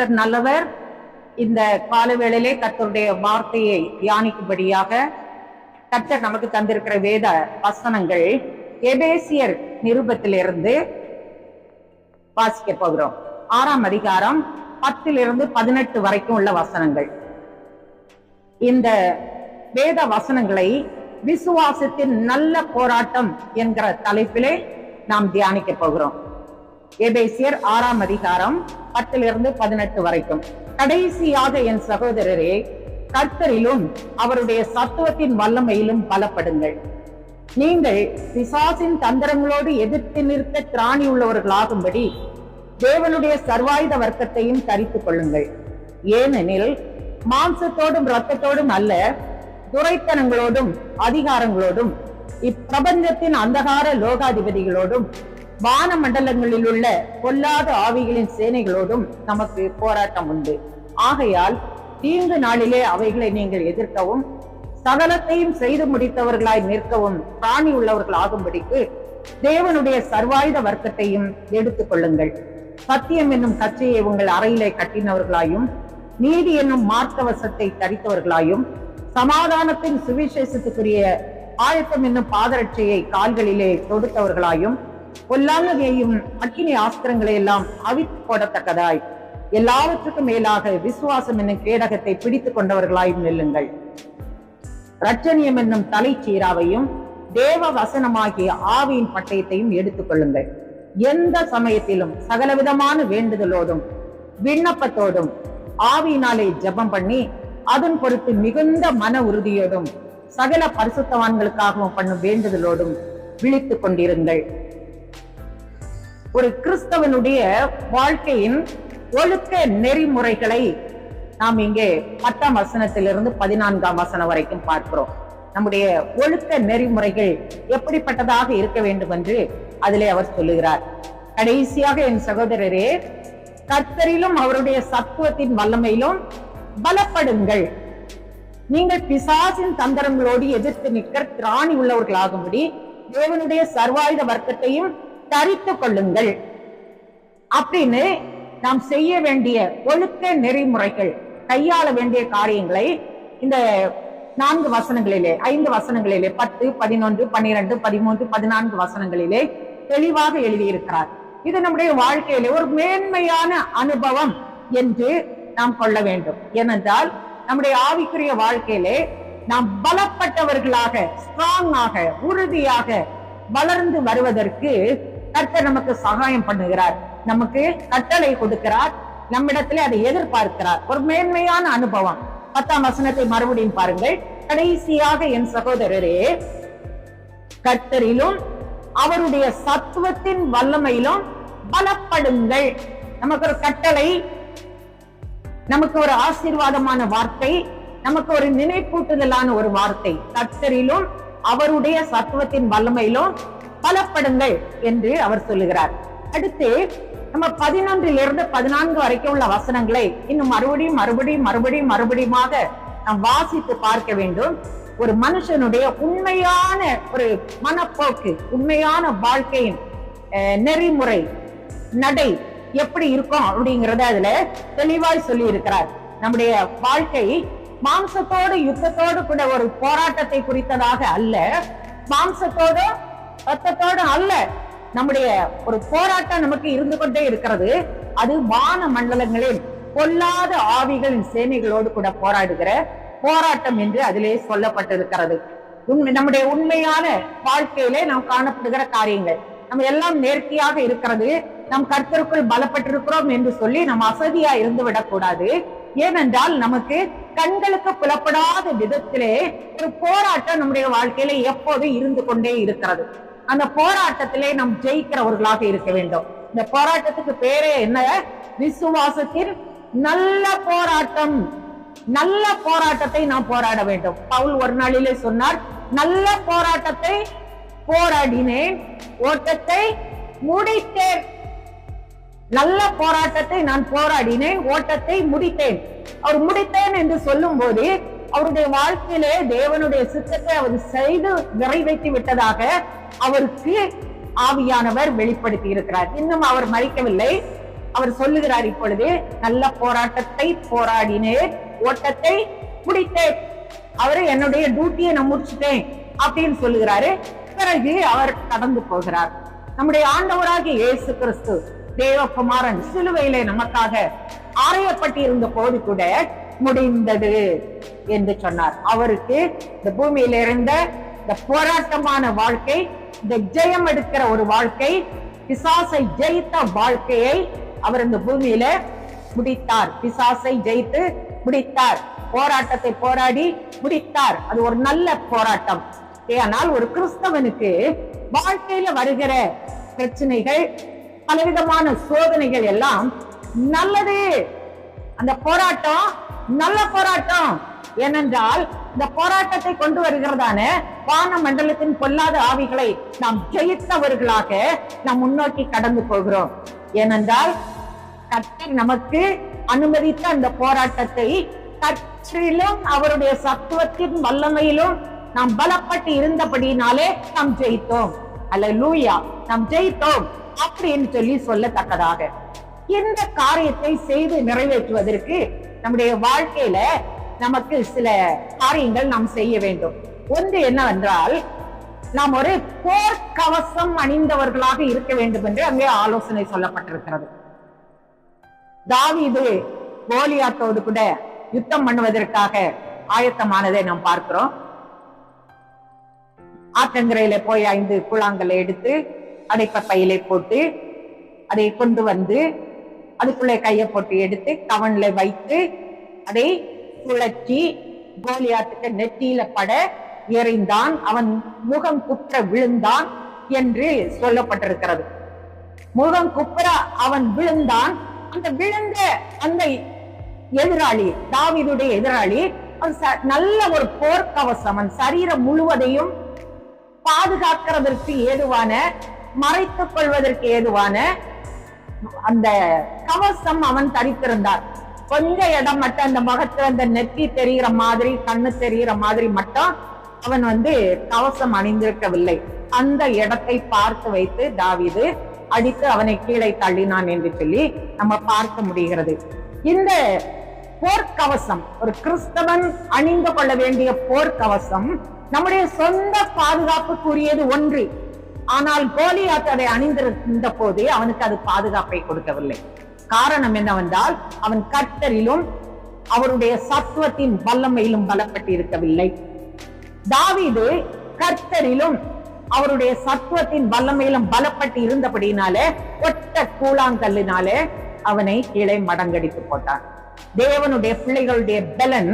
கர்த்தர் நல்லவர். இந்த காலவேளையிலே கர்த்தருடைய வார்த்தையை தியானிக்கும்படியாக கர்த்தர் நமக்கு தந்திருக்கிற வேத வசனங்கள் எபேசியர் நிருபத்திலிருந்து வாசிக்க போகிறோம். 6ஆம் அதிகாரம் 10 18 வரைக்கும் உள்ள வசனங்கள். இந்த வேத வசனங்களை விசுவாசத்தின் நல்ல போராட்டம் என்கிற தலைப்பிலே நாம் தியானிக்க போகிறோம். எபேசியர் 6ஆம் அதிகாரம் 10 18 வரைக்கும். கடைசியாக என் சகோதரரே, கர்த்தரிலும் அவருடைய சத்துவத்தின் வல்லமையிலும் பலப்படுங்கள். நீங்கள் பிசாசின் தந்திரங்களோடு எதிர்த்து நிற்க திராணி உள்ளவர்களாகும்படி தேவனுடைய சர்வாயுத வர்க்கத்தையும் தரித்துக் கொள்ளுங்கள். ஏனெனில் மாம்சத்தோடும் இரத்தத்தோடும் அல்ல, துரைத்தனங்களோடும் அதிகாரங்களோடும் இப்பிரபஞ்சத்தின் அந்தகார லோகாதிபதிகளோடும் வான மண்டலங்களில் உள்ள பொல்லாத ஆவிகளின் சேனைகளோடும் நமக்கு போராட்டம் உண்டு. ஆகையால் தீங்கு நாளிலே அவைகளை நீங்கள் எதிர்க்கவும் சகலத்தையும் செய்து முடித்தவர்களாய் நிற்கவும் பிராணி உள்ளவர்கள் ஆகும்படிக்கு தேவனுடைய சர்வாயுத வர்க்கத்தையும் எடுத்துக் கொள்ளுங்கள். சத்தியம் என்னும் கச்சையை உங்கள் அறையிலே கட்டினவர்களாயும் நீதி என்னும் மார்க்கவசத்தை தரித்தவர்களாயும் சமாதானத்தின் சுவிசேஷத்துக்குரிய ஆயத்தம் என்னும் பாதரட்சையை கால்களிலே தொடுத்தவர்களாயும் பொல்லாங்கையும் அக்கினி ஆஸ்திரங்களை எல்லாம் அவித்து போடத்தக்கதாய் எல்லாவற்றுக்கும் மேலாக விசுவாசம் என்னும் கேடகத்தை பிடித்துக் கொண்டவர்களாயும் நில்லுங்கள். ரட்சணியம் என்னும் தலைச்சீராவையும் தேவ வசனமாகிய ஆவியின் பட்டயத்தையும் எடுத்துக் கொள்ளுங்கள். எந்த சமயத்திலும் சகலவிதமான வேண்டுதலோடும் விண்ணப்பத்தோடும் ஆவியினாலே ஜெபம் பண்ணி அதன் பொருட்டு மிகுந்த மன உறுதியோடும் சகல பரிசுத்தவான்களுக்காகவும் பண்ணும் வேண்டுதலோடும் விழித்துக் கொண்டிருங்கள். ஒரு கிறிஸ்தவனுடைய வாழ்க்கையின் ஒழுக்க நெறிமுறைகளை நாம் இங்கே 10ஆம் வசனத்திலிருந்து 14ஆம் வசனம் வரைக்கும் பார்க்கிறோம். நம்முடைய ஒழுக்க நெறிமுறைகள் எப்படிப்பட்டதாக இருக்க வேண்டும் என்று அதிலே அவர் சொல்லுகிறார். கடைசியாக என் சகோதரரே, கர்த்தரிலும் அவருடைய சத்துவத்தின் வல்லமையிலும் பலப்படுங்கள். நீங்கள் பிசாசின் தந்திரங்களோடு எதிர்த்து நிற்க திராணி உள்ளவர்களாகும்படி தேவனுடைய சர்வாயுத வர்க்கத்தையும் தரித்துக் கொள்ளுங்கள். அப்படின்னு நாம் செய்ய வேண்டிய ஒழுக்க நெறிமுறைகள், கையாள வேண்டிய காரியங்களை இந்த 4 வசனங்களிலே 5 வசனங்களிலே 10, 11, 12, 13, 14 வசனங்களிலே தெளிவாக எழுதியிருக்கிறார். இது நம்முடைய வாழ்க்கையிலே ஒரு மேன்மையான அனுபவம் என்று நாம் கொள்ள வேண்டும். ஏனென்றால் நம்முடைய ஆவிக்குரிய வாழ்க்கையிலே நாம் பலப்பட்டவர்களாக, ஸ்ட்ராங்காக, உறுதியாக வளர்ந்து வருவதற்கு கர்த்தர் நமக்கு சகாயம் பண்ணுகிறார், நமக்கு கட்டளை கொடுக்கிறார், நம்மிடத்திலே அதை எதிர்பார்க்கிறார். ஒரு மேன்மையான அனுபவம். 10ஆம் வசனத்தை மறுபடியும் பாருங்கள். கடைசியாக என் சகோதரரே, கர்த்தரிலும் அவருடைய சத்துவத்தின் வல்லமையிலும் பலப்படுங்கள். நமக்கு ஒரு கட்டளை, நமக்கு ஒரு ஆசீர்வாதமான வார்த்தை, நமக்கு ஒரு நினைப்பூட்டுதலான ஒரு வார்த்தை. கர்த்தரிலும் அவருடைய சத்துவத்தின் வல்லமையிலும் பலப்படுங்கள் என்று அவர் சொல்லுகிறார். அடுத்து நம்ம 11 14 வரைக்கும் உள்ள வசனங்களை இன்னும் மறுபடியுமாக நாம் வாசித்து பார்க்க வேண்டும். ஒரு மனுஷனுடைய உண்மையான ஒரு மனப்போக்கு, உண்மையான வாழ்க்கையின் நெறிமுறை நடை எப்படி இருக்கும் அப்படிங்கறத அதுல தெளிவாய் சொல்லி இருக்கிறார். நம்முடைய வாழ்க்கை மாம்சத்தோடு யுத்தத்தோடு கூட ஒரு போராட்டத்தை குறித்ததாக அல்ல, மாம்சத்தோடு ரத்தத்தோடு அல்ல. நம்முடைய ஒரு போராட்டம் நமக்கு இருந்து கொண்டே இருக்கிறது. அது வான மண்டலங்களில் பொல்லாத ஆவிகளின் சேனைகளோடு கூட போராடுகிற போராட்டம் என்று அதிலே சொல்லப்பட்டிருக்கிறது. நம்முடைய உண்மையான வாழ்க்கையிலே நாம் காணப்படுகிற காரியங்கள் நம்ம எல்லாம் நேர்த்தியாக இருக்கிறது, நாம் கர்த்தருக்குள் பலப்பட்டிருக்கிறோம் என்று சொல்லி நாம் அசதியா இருந்து விடக்கூடாது. ஏனென்றால் நமக்கு கண்களுக்கு புலப்படாத விதத்திலே ஒரு போராட்டம் நம்முடைய வாழ்க்கையில எப்போது இருந்து கொண்டே இருக்கிறது. அந்த போராட்டத்திலே நாம் ஜெயிக்கிறவர்களாக இருக்க வேண்டும். இந்த போராட்டத்துக்கு பேரே என்ன? விசுவாசத்தின் நல்ல போராட்டம். நல்ல போராட்டத்தை நாம் போராட வேண்டும். பவுல் ஒரு நாளிலே சொன்னார், நல்ல போராட்டத்தை போராடினேன், ஓட்டத்தை முடித்தேன். நல்ல போராட்டத்தை நான் போராடினேன், ஓட்டத்தை முடித்தேன். அவர் முடித்தேன் என்று சொல்லும் போது அவருடைய வாழ்க்கையிலே தேவனுடைய சித்தத்தை அவர் செய்து நிறைவேற்றி விட்டதாக அவருக்கு ஆவியானவர் வெளிப்படுத்தி இருக்கிறார். இன்னும் அவர் மரிக்கவில்லை, அவர் சொல்லுகிறார், இப்பொழுது நல்ல போராட்டத்தை போராடினேன், ஓட்டத்தை முடித்தேன். அவரு என்னுடைய டியூட்டியை நான் முடிச்சுட்டேன் அப்படின்னு சொல்லுகிறாரு. பிறகு அவர் கடந்து போகிறார். நம்முடைய ஆண்டவராகிய இயேசு கிறிஸ்து தேவகுமாரன் சிலுவையிலே நமக்காக ஆரையப்பட்டிருந்த போது கூட முடிந்தது என்று சொன்னார். அவருக்கு இந்த பூமியில இருந்த இந்த போராட்டமான வாழ்க்கை, இந்த ஜெயம் எடுக்கிற ஒரு வாழ்க்கை, பிசாசை ஜெயித்த வாழ்க்கையை அவர் இந்த பூமியில முடித்தார். பிசாசை ஜெயித்து முடித்தார். போராட்டத்தை போராடி முடித்தார். அது ஒரு நல்ல போராட்டம். ஆனால் ஒரு கிறிஸ்தவனுக்கு வாழ்க்கையில வருகிற பிரச்சனைகள், பலவிதமான சோதனைகள் எல்லாம் நல்லது. அந்த போராட்டம் நல்ல போராட்டம். ஏனென்றால் இந்த போராட்டத்தை கொண்டு வருகிறதான வான மண்டலத்தின் பொல்லாத ஆவிகளை நாம் ஜெயித்தவர்களாக நாம் முன்னோக்கி கடந்து போகிறோம். ஏனென்றால் கர்த்தர் நமக்கு அனுமதித்த அந்த போராட்டத்தை கற்றிலும் அவருடைய சத்துவத்தின் வல்லமையிலும் நாம் பலப்பட்டு இருந்தபடினாலே நாம் ஜெயித்தோம். அல்லேலூயா, நாம் ஜெயித்தோம் அப்படின்னு சொல்லி சொல்லத்தக்கதாக இந்த காரியத்தை செய்து நிறைவேற்றுவதற்கு நம்முடைய வாழ்க்கையில நமக்கு சில காரியங்கள் நாம் செய்ய வேண்டும். ஒன்று என்னவென்றால், நாம் ஒரு போர்க்கவசம் அணிந்தவர்களாக இருக்க வேண்டும் என்று அங்கே ஆலோசனை சொல்லப்பட்டிருக்கிறது. தாவீது கோலியாத்தோடு கூட யுத்தம் பண்ணுவதற்காக ஆயத்தமானதை நாம் பார்க்கிறோம். ஆற்றங்கரையில போய் 5 கூழாங்கல்லை எடுத்து அடைப்ப பையிலே போட்டு அதை கொண்டு வந்து அதுக்குள்ளே கையை போட்டு எடுத்து கவன்ல வைத்து அதை சுழற்றி கோலியாத்துக்கு நெற்றியில பட எறிந்தான். அவன் முகம் குப்புற விழுந்தான் என்று சொல்லப்பட்டிருக்கிறது. முகம் குப்புற அவன் விழுந்தான். அந்த விழுந்த அந்த எதிராளி, தாவீதுடைய எதிராளி, நல்ல ஒரு போர்க்கவசம், அவன் சரீரம் முழுவதையும் பாதுகாக்கிறதற்கு ஏதுவான, மறைத்துக் கொள்வதற்கு ஏதுவான அந்த கவசம் அவன் தரித்திருந்தார். கொஞ்ச இடம் மட்டும் அந்த முகத்துல அந்த நெத்தி தெரிகிற மாதிரி, கண்ணு தெரிகிற மாதிரி மட்டும் அவன் கவசம் அணிந்திருக்கவில்லை. அந்த இடத்தை பார்த்து வைத்து தாவீது அடித்து அவனை கீழே தள்ளினான் என்று சொல்லி நம்ம பார்க்க முடிகிறது. இந்த போர்க்கவசம் ஒரு கிறிஸ்தவன் அணிந்து கொள்ள வேண்டிய போர்க்கவசம் நம்முடைய சொந்த பாதுகாப்புக்குரியது ஒன்று. ஆனால் கோலியாத் அதை அணிந்திருந்த போது அவனுக்கு அது பாதுகாப்பை கொடுக்கவில்லை. காரணம் என்னவென்றால், அவன் கர்த்தரிலும் அவருடைய சத்துவத்தின் வல்லமையிலும் பலப்பட்டு இருக்கவில்லை. தாவீது கர்த்தரிலும் அவருடைய சத்துவத்தின் வல்லமையிலும் பலப்பட்டு இருந்தபடினாலே ஒட்ட கூழாங்கல்லினாலே அவனை கீழே மடங்கடித்து போட்டான். தேவனுடைய பிள்ளைகளுடைய பலன்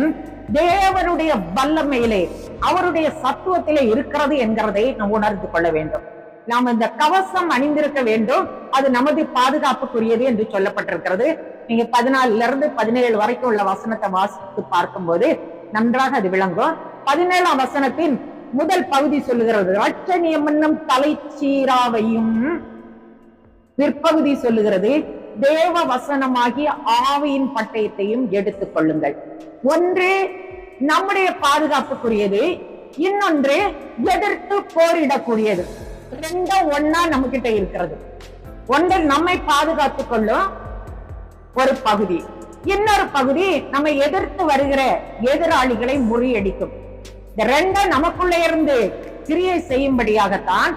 தேவனுடைய வல்லமையிலே, அவருடைய சத்துவத்திலே இருக்கிறது என்கிறதை நாம் உணர்ந்து கொள்ள வேண்டும். நாம் இந்த கவசம் அணிந்திருக்க வேண்டும். அது நமது பாதுகாப்புக்குரியது என்று சொல்லப்பட்டிருக்கிறது. நீங்க 14 to 17 வரைக்கும் உள்ள வசனத்தை வாசித்து பார்க்கும்போது நன்றாக அது விளங்கும். 17ஆம் வசனத்தின் முதல் பகுதி சொல்லுகிறது, ரட்சணியம் என்னும் தலைச்சீராவையும். பிற்பகுதி சொல்லுகிறது, தேவ வசனமாகிய ஆவியின் பட்டயத்தையும் எடுத்துக் கொள்ளுங்கள். ஒன்று நம்முடைய பாதுகாப்புக்குரியது, இன்னொன்று எதிர்த்து போரிடக்கூடியது. ரெண்டும் ஒன்னா நம்ம கிட்ட இருக்கிறது. ஒன்று நம்மை பாதுகாத்துக் கொள்ளும் ஒரு பகுதி, இன்னொரு பகுதி நம்மை எதிர்த்து வருகிற எதிராளிகளை முறியடிக்கும். இந்த ரெண்டும் நமக்குள்ள இருந்து கிரியை செய்யும்படியாகத்தான்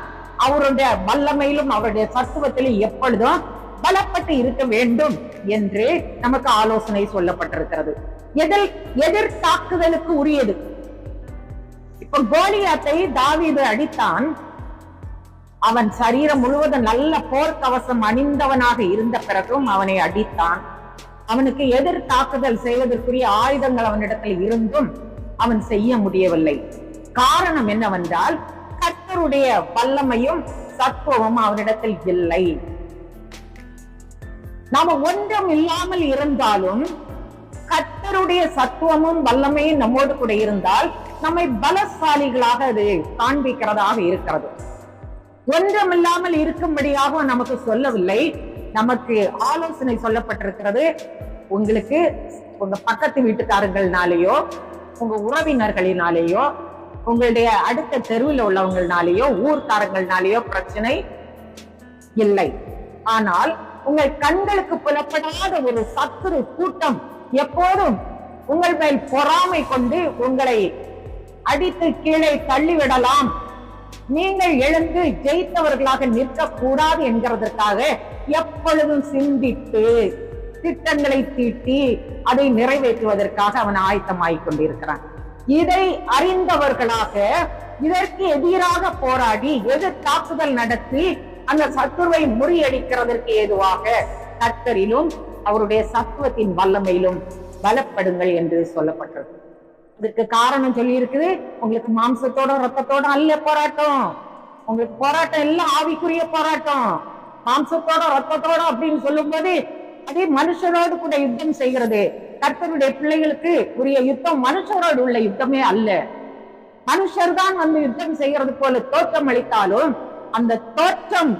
அவருடைய வல்லமையிலும் அவருடைய சத்துவத்திலும் எப்பொழுதும் பலப்பட்டு இருக்க வேண்டும் என்று நமக்கு ஆலோசனை சொல்லப்பட்டிருக்கிறது. எதிர் தாக்குதலுக்கு உரியது. இப்ப கோலியாத்தை தாவீது அடித்தான். அவன் சரீரம் முழுவதும் நல்ல போர்க்கவசம் அணிந்தவனாக இருந்த பிறகும் அவனை அடித்தான். அவனுக்கு எதிர் தாக்குதல் செய்வதற்குரிய ஆயுதங்கள் அவனிடத்தில் இருந்தும் அவன் செய்ய முடியவில்லை. காரணம் என்னவென்றால், கர்த்தருடைய வல்லமையும் சத்துவமும் அவனிடத்தில் இல்லை. நாம ஒன்றும் இல்லாமல் இருந்தாலும் கர்த்தருடைய சத்துவமும் வல்லமையும் நம்மோடு கூட இருந்தால் நம்மை பலசாலிகளாக அது காண்பிக்கிறதாக இருக்கிறது. ஒன்றுமில்லாமல் இருக்கும்படியாக நமக்கு சொல்லவில்லை, நமக்கு ஆலோசனை சொல்லப்பட்டிருக்கிறது. உங்களுக்கு உங்க பக்கத்து வீட்டுக்காரங்கள்னாலேயோ, உங்க உறவினர்களினாலேயோ, உங்களுடைய அடுத்த தெருவில் உள்ளவங்கனாலேயோ, ஊர்க்காரங்கள்னாலேயோ பிரச்சனை இல்லை. ஆனால் உங்கள் கண்களுக்கு புலப்படாத ஒரு சத்துரு கூட்டம் எப்போதும் உங்கள் மேல் பொறாமை கொண்டு உங்களை அடித்து கீழே தள்ளிவிடலாம், நீங்கள் எழுந்து ஜெயித்தவர்களாக நிற்கக்கூடாது என்கிறதற்காக எப்பொழுதும் சிந்தித்து திட்டங்களை தீட்டி அதை நிறைவேற்றுவதற்காக அவன் ஆயத்தமாகிக் கொண்டிருக்கிறான். இதை அறிந்தவர்களாக இதற்கு எதிராக போராடி எதிர் தாக்குதல் நடத்தி அந்த சத்துருவை முறியடிக்கிறதற்கு ஏதுவாக கர்த்தரிலும் அவருடைய சத்துவத்தின் வல்லமையிலும் பலப்படுங்கள் என்று சொல்லப்பட்டது. இதுக்கு காரணம் சொல்லி இருக்குது, உங்களுக்கு மாம்சத்தோட ரத்தத்தோட அல்ல போராட்டம், உங்களுக்கு போராட்டம் எல்லாம் ஆவிக்குரிய போராட்டம். மாம்சத்தோட ரத்தத்தோட அப்படின்னு சொல்லும் போது அதே மனுஷரோடு கூட யுத்தம் செய்கிறது. கர்த்தருடைய பிள்ளைகளுக்கு உரிய யுத்தம் மனுஷரோடு உள்ள யுத்தமே அல்ல. மனுஷர் தான் வந்து யுத்தம் செய்யறது போல தோற்றம் அளித்தாலும் அந்த தோற்றம்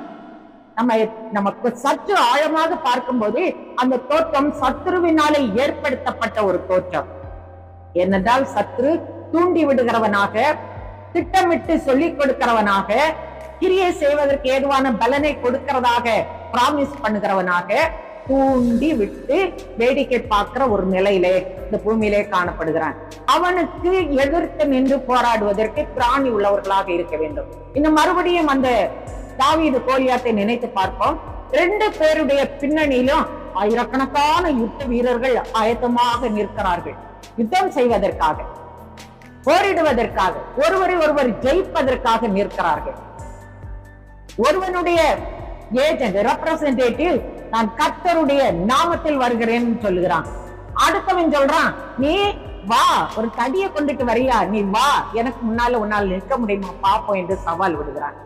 நமக்கு சற்று ஆழமாக பார்க்கும்போது அந்த தோற்றம் சத்துருவினாலே ஏற்படுத்தப்பட்ட ஒரு தோற்றம். ஏனென்றால் சத்துரு தூண்டி விடுகிறவனாக, திட்டமிட்டு சொல்லிக் கொடுக்கிறவனாக, கிரியை செய்வதற்கு ஏதுவான பலனை கொடுக்கிறதாக பிராமிஸ் பண்ணுகிறவனாக, தூண்டி விட்டு வேடிக்கை பார்க்கிற ஒரு நிலையிலே இந்த பூமியிலே காணப்படுகிறான். அவனுக்கு எதிர்த்து நின்று போராடுவதற்கு திராணி உள்ளவர்களாக இருக்க வேண்டும். இன்னும் மறுபடியும் அந்த தாவீது கோலியாத்தை நினைத்து பார்ப்போம். 2 பேருடைய பின்னணியிலும் ஆயிரக்கணக்கான யுத்த வீரர்கள் ஆயத்தமாக நிற்கிறார்கள். யுத்தம் செய்வதற்காக, போரிடுவதற்காக, ஒருவரை ஒருவர் ஜெயிப்பதற்காக நிற்கிறார்கள். ஒருவனுடைய ஏஜென்ட் ரெப்ரசன்டேட்டிவ் நான் கர்த்தருடைய நாமத்தில் வருகிறேன் சொல்லுகிறான். அடுத்தவன் சொல்றான், நீ வா, ஒரு தடியை கொண்டுட்டு வரியா, நீ வா, எனக்கு முன்னால உன்னால் நிற்க முடியுமா பாப்போம் என்று சவால் விடுகிறான்.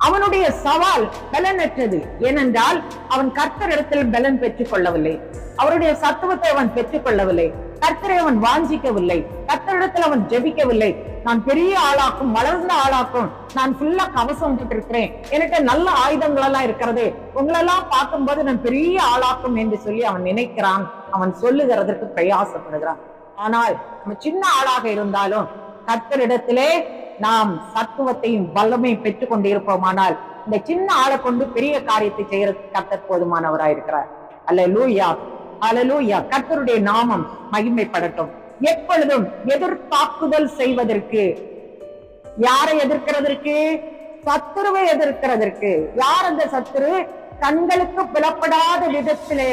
அவனுடைய சவால் பலனற்றது. ஏனென்றால் அவன் கர்த்தரிடத்தில் பலன் பெற்றுக் கொள்ளவில்லை, அவருடைய சத்துவத்தை அவன் பெற்றுக் கொள்ளவில்லை, கர்த்தரை அவன் வாஞ்சிக்கவில்லை, கர்த்தரிடத்தில் அவன் ஜெபிக்கவில்லை. நான் பெரிய ஆளாக்கும், வளர்ந்த ஆளாக்கும், நான் ஃபுல்லா கவசம் போட்டிருக்கிறேன், எனக்கு நல்ல ஆயுதங்கள் எல்லாம் இருக்கிறது, உங்களெல்லாம் பார்க்கும்போது நான் பெரிய ஆளாக்கும் என்று சொல்லி அவன் நினைக்கிறான். அவன் சொல்லுகிறதற்கு பிரயாசப்படுகிறான். ஆனால் நம்ம சின்ன ஆளாக இருந்தாலும் கர்த்தரிடத்திலே நாம் சத்துவத்தையும் வல்லமையும் பெற்றுக் கொண்டு இருப்போமானால் இந்த சின்ன ஆளை கொண்டு பெரிய காரியத்தை செய்யறதுக்கு கர்த்தர் போதுமானவராயிருக்கிறார். அல்லேலூயா, அல்லேலூயா. கர்த்தருடைய நாமம் மகிமைப்படட்டும். எப்பொழுதும் எதிர்த்தாக்குதல் செய்வதற்கு, யாரை எதிர்க்கிறதற்கு? சத்துருவை எதிர்க்கிறதற்கு. யார் அந்த சத்துரு? கண்களுக்கு புலப்படாத விதத்திலே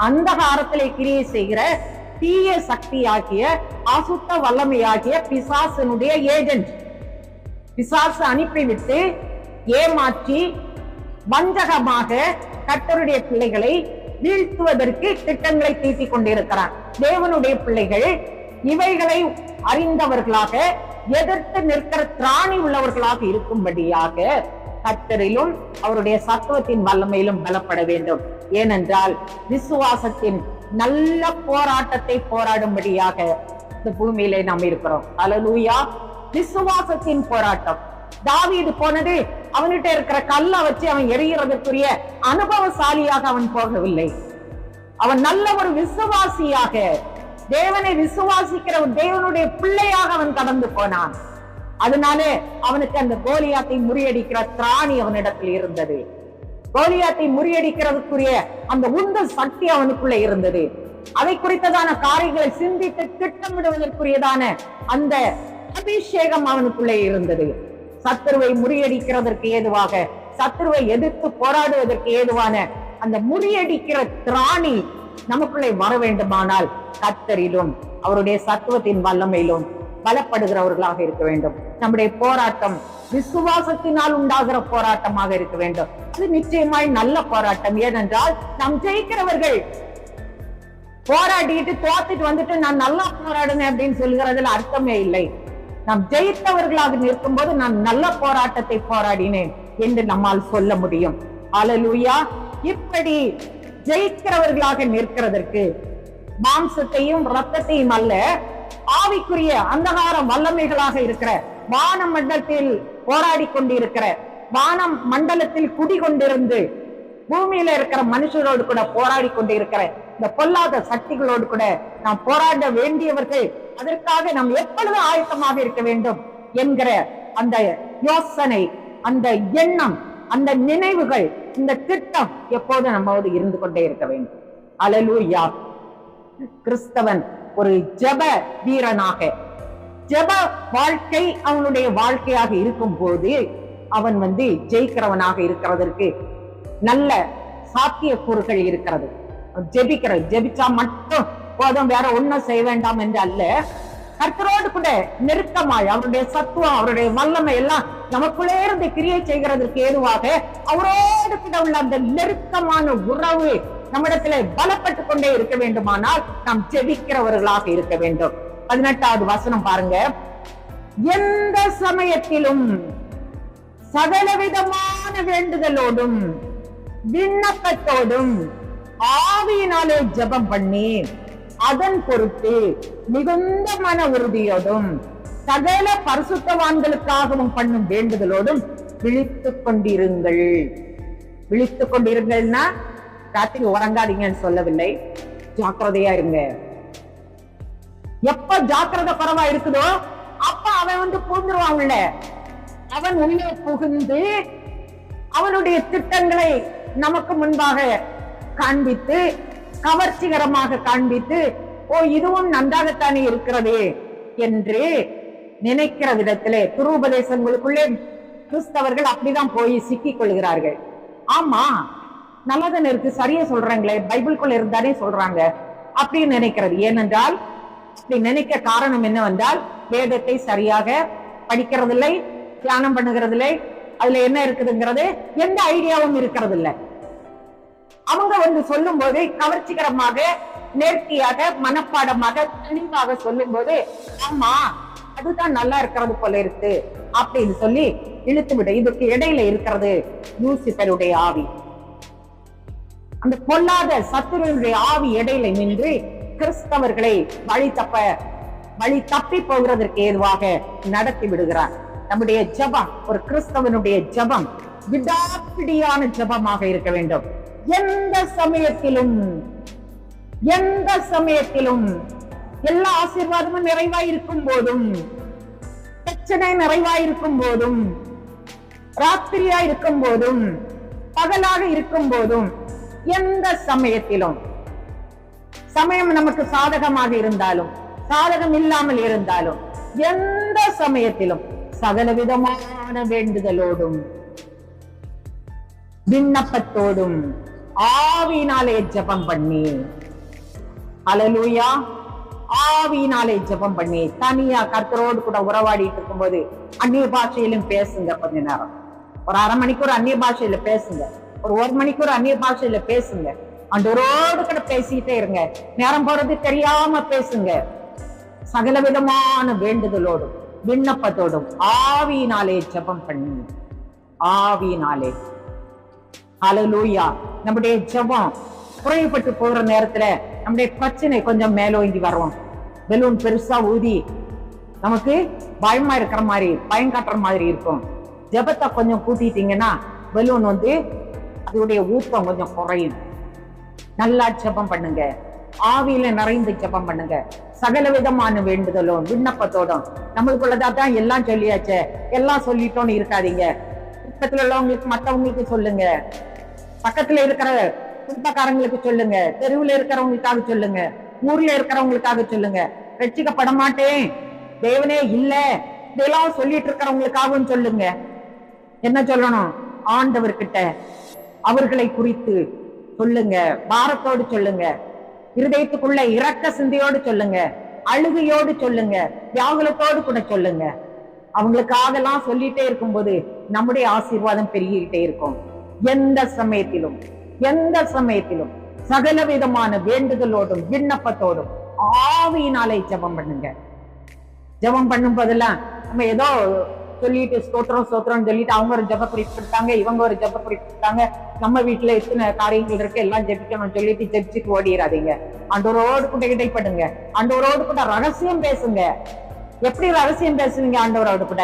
அந்தகாரத்திலே கிரியை செய்கிற தீய சக்தியாகிய அசுத்த வல்லமையாகிய பிசாசனுடைய ஏஜென்ட். பிசாசு அனுப்பிவிட்டு ஏமாற்றி வஞ்சகமாக கர்த்தருடைய பிள்ளைகளை வீழ்த்துவதற்கு திட்டங்களை தீட்டிக் கொண்டிருக்கிறார். தேவனுடைய பிள்ளைகள் இவைகளை அறிந்தவர்களாக, எதிர்த்து நிற்கிற திராணி உள்ளவர்களாக இருக்கும்படியாக கர்த்தரிலும் அவருடைய சத்துவத்தின் வல்லமையிலும் பலப்பட வேண்டும். ஏனென்றால் விசுவாசத்தின் நல்ல போராட்டத்தை போராடும்படியாக இந்த பூமியிலே நாம் இருக்கிறோம். அல்லேலூயா. விசுவாசத்தின் போராட்டம். தாவீது போனது அவன்கிட்ட இருக்கிற கல்லை வச்சு அவன் எறிகிறதற்குரிய அனுபவசாலியாக அவன் போகவில்லை. அவன் நல்ல ஒரு விசுவாசியாக, தேவனை விசுவாசிக்கிற ஒரு தேவனுடைய பிள்ளையாக அவன் கடந்து போனான். அதனாலே அவனுக்கு அந்த கோலியாத்தை முறியடிக்கிற திராணி அவனிடத்தில் இருந்தது. கோலியாத்தை முறியடிக்கிறதுக்குரிய அந்த உந்து சக்தி அவனுக்குள்ள இருந்தது. அதை குறித்ததான காரியங்களை சிந்தித்து திட்டமிடுவதற்குரியதான அந்த அபிஷேகம் அவனுக்குள்ளே இருந்தது. சத்துருவை முறியடிக்கிறதற்கு ஏதுவாக, சத்துருவை எதிர்த்து போராடுவதற்கு ஏதுவான அந்த முறியடிக்கிற திராணி நமக்குள்ளே வர வேண்டுமானால் கர்த்தரிலும் அவருடைய சத்துவத்தின் வல்லமையிலும் பலப்படுகிறவர்களாக இருக்க வேண்டும். நம்முடைய போராட்டம் விசுவாசத்தினால் உண்டாகிற போராட்டமாக இருக்க வேண்டும். அது நிச்சயமாய் நல்ல போராட்டம். ஏனென்றால் நாம் ஜெயிக்கிறவர்கள் போராடிட்டு தோத்துட்டு வந்துட்டு நான் நல்லா போராடுனேன் அப்படின்னு சொல்லுகிறதுல அர்த்தமே இல்லை. நாம் ஜெயித்தவர்களாக நிற்கும் போது நான் நல்ல போராட்டத்தை போராடினேன் என்று நம்மால் சொல்ல முடியும். அல்லேலூயா. இப்படி ஜெயிக்கிறவர்களாக நிற்கிறதற்கு மாம்சத்தையும் ரத்தத்தையும் அல்ல, ஆவிக்குரிய அந்தகார வல்லமைகளாக இருக்கிற வான மண்டலத்தில் போராடி கொண்டிருக்கிற, வானம் மண்டலத்தில் குடிகொண்டிருந்து பூமியில இருக்கிற மனுஷரோடு கூட போராடி கொண்டிருக்கிற இந்த பொல்லாத சக்திகளோடு கூட நாம் போராட வேண்டியவர்கள். அதற்காக நாம் எப்பொழுது ஆயத்தமாக இருக்க வேண்டும் என்கிற அந்த யோசனை, அந்த எண்ணம், அந்த நினைவுகள், இந்த திட்டம் எப்போதும் நம்மோடு இருந்து கொண்டே இருக்க வேண்டும். அல்லேலூயா. கிறிஸ்தவன் ஒரு ஜெப வீரனாக, ஜெப வாழ்க்கை அவனுடைய வாழ்க்கையாக இருக்கும் போது அவன் ஜெயிக்கிறவனாக இருக்கிறதற்கு நல்ல சாத்தியக்கூறுகள் இருக்கிறது. ஜெபிச்சா மட்டும் போதும், வேற ஒன்னும் செய்ய வேண்டாம் என்று அல்ல. கர்த்தரோடு கூட நெருக்கமாய் அவருடைய சத்துவம், அவருடைய வல்லமை எல்லாம் நமக்குள்ளே இருந்து கிரியை செய்கிறதற்கு ஏதுவாக அவரோடு கூட உள்ள அந்த நெருக்கமான உறவு நம்மிடத்திலே பலப்பட்டு கொண்டே இருக்க வேண்டுமானால் நாம் ஜெபிக்கிறவர்களாக இருக்க வேண்டும். 18வது வசனம் பாருங்க. எந்த சமயத்திலும் சகலவிதமான வேண்டுதலோடும் விண்ணப்பத்தோடும் ஆவியினாலே ஜெபம் பண்ணி அதன் பொருட்டு மிகுந்த மன உறுதியோடும் சகல பரிசுத்தவான்களுக்காகவும் பண்ணும் வேண்டுதலோடும் விழித்துக் கொண்டிருங்கள். விழித்துக் கொண்டிருங்கள்னா ராத்திரி உறங்காதீங்கன்னு சொல்லவில்லை, ஜாக்கிரதையா இருங்க. எப்ப ஜாக்கிரதை குறைவா இருக்குதோ அப்ப அவன் புகுந்துருவான் உள்ள. அவன் உள்ளே புகுந்து அவனுடைய திட்டங்களை நமக்கு முன்பாக காண்பித்து, கவர்ச்சிகரமாக காண்பித்து, ஓ இதுவும் நன்றாகத்தானே இருக்கிறது என்று நினைக்கிற விதத்திலே துருபதேசங்களுக்குள்ளே கிறிஸ்தவர்கள் அப்படிதான் போய் சிக்கிக் கொள்கிறார்கள். ஆமா, நல்லதானே இருக்கு, சரியா சொல்றாங்களே, பைபிள்குள்ள இருந்தானே சொல்றாங்க அப்படின்னு நினைக்கிறது. ஏனென்றால் அப்படி நினைக்க காரணம் என்னவென்றால் வேதத்தை சரியாக படிக்கிறதில்லை, தியானம் பண்ணுகிறதில்லை, அதுல என்ன இருக்குதுங்கிறது எந்த ஐடியாவும் இருக்கிறது இல்லை. அவங்க சொல்லும் போது கவர்ச்சிகரமாக, நேர்த்தியாக, மனப்பாடமாக, தெளிவாக சொல்லும் போது ஆமா அதுதான் நல்லா இருக்கிறது போல இருக்கு அப்படின்னு சொல்லி இழுத்து விட. இதுக்கு இடையில இருக்கிறது லூசிபருடைய ஆவி, அந்த பொல்லாத சத்துருடைய ஆவி இடையில நின்று கிறிஸ்தவர்களை வழி தப்பி போகிறதற்கு ஏதுவாக நடத்தி விடுகிறார். நம்முடைய ஜெபம், ஒரு கிறிஸ்தவனுடைய ஜெபம் விடாப்பிடியான ஜெபமாக இருக்க வேண்டும். எந்த சமயத்திலும் எல்லா ஆசீர்வாதமும் நிறைவாயிருக்கும் போதும், பிரச்சனை நிறைவாயிருக்கும் போதும், ராத்திரியா இருக்கும் போதும், பகலாக இருக்கும் போதும், எந்த சமயத்திலும், சமயம் நமக்கு சாதகமாக இருந்தாலும் சாதகம் இல்லாமல் இருந்தாலும், எந்த சமயத்திலும் சகலவிதமான வேண்டுதலோடும் விண்ணப்பத்தோடும் ஆவியினாலே ஜெபம் பண்ணி, அல்லேலூயா, ஆவியினாலே ஜெபம் பண்ணி தனியா கர்த்தரோடு கூட உறவாடிட்டு இருக்கும்போது அந்நிய பாஷையிலும் பேசுங்க. கொஞ்ச நேரம், ஒரு அரை மணிக்கூர் அந்நிய பாஷையில பேசுங்க, ஒரு மணிக்கூர் அந்நிய பாஷையில பேசுங்க. ஆண்டவரோடு கூட பேசிக்கிட்டே இருங்க. நேரம் போறது தெரியாம பேசுங்க. சகலவிதமான வேண்டுதலோடும் விண்ணப்பத்தோடும் ஆவியினாலே ஜெபம் பண்ணி, ஆவியினாலே. அல்லேலூயா. நம்முடைய ஜெபம் குறைபட்டு போகிற நேரத்துல நம்முடைய பிரச்சனை கொஞ்சம் மேலோங்கி வரும். பெலூன் பெருசா ஊதி நமக்கு பயமா இருக்கிற மாதிரி, பயம் காட்டுற மாதிரி இருக்கும். ஜெபத்தை கொஞ்சம் கூட்டிட்டீங்கன்னா பெலூன் அதோடைய ஊக்கம் கொஞ்சம் குறையும். நல்லா ஜெபம் பண்ணுங்க, ஆவியில நிறைந்து ஜெபம் பண்ணுங்க. சகல விதமான வேண்டுதலும் விண்ணப்பத்தோடும். நம்மளுக்குள்ளதான் எல்லாம் சொல்லியாச்சே, எல்லாம் சொல்லிட்டோன்னு இருக்காதீங்க. பக்கத்துல உள்ளவங்களுக்கு, மற்றவங்களுக்கு சொல்லுங்க, பக்கத்துல இருக்கிற குடும்பக்காரங்களுக்கு சொல்லுங்க, தெருவுல இருக்கிறவங்களுக்காக சொல்லுங்க, ஊர்ல இருக்கிறவங்களுக்காக சொல்லுங்க. ரட்சிக்கப்பட மாட்டேன், தேவனே இல்ல, இதெல்லாம் சொல்லிட்டு இருக்கிறவங்களுக்காகவும் சொல்லுங்க. என்ன சொல்லணும்? ஆண்டவர்கிட்ட அவர்களை குறித்து சொல்லுங்க, பாரத்தோடு சொல்லுங்க, இருதயத்துக்குள்ள இரக்க சிந்தையோடு சொல்லுங்க, அழுகையோடு சொல்லுங்க, வியாகுலத்தோடு கூட சொல்லுங்க. அவங்களுக்காக எல்லாம் சொல்லிட்டே இருக்கும்போது நம்முடைய ஆசீர்வாதம் பெருகிட்டே இருக்கும். எந்த சமயத்திலும் சகல விதமான வேண்டுதலோடும் விண்ணப்பத்தோடும் ஆவியினாலே ஜெபம் பண்ணுங்க. ஜெபம் பண்ணும் போதெல்லாம் நம்ம ஏதோ சொல்லிட்டு ஸ்தோத்திரம் சொல்லிட்டு அவங்க ஒரு ஜெப குறிப்பிட்டாங்க, இவங்க ஒரு ஜெப குறிப்பிட்டாங்க, நம்ம வீட்டுல எத்தனை காரியங்கள் இருக்கு எல்லாம் ஜெபிக்கணும் சொல்லிட்டு ஜெபிச்சுட்டு ஓடிடாதீங்க. ஆண்டவரோடு கூட இடைப்படுங்க, ஆண்டவரோடு கூட ரகசியம் பேசுங்க. எப்படி ரகசியம் பேசுவீங்க ஆண்டவரோடு கூட?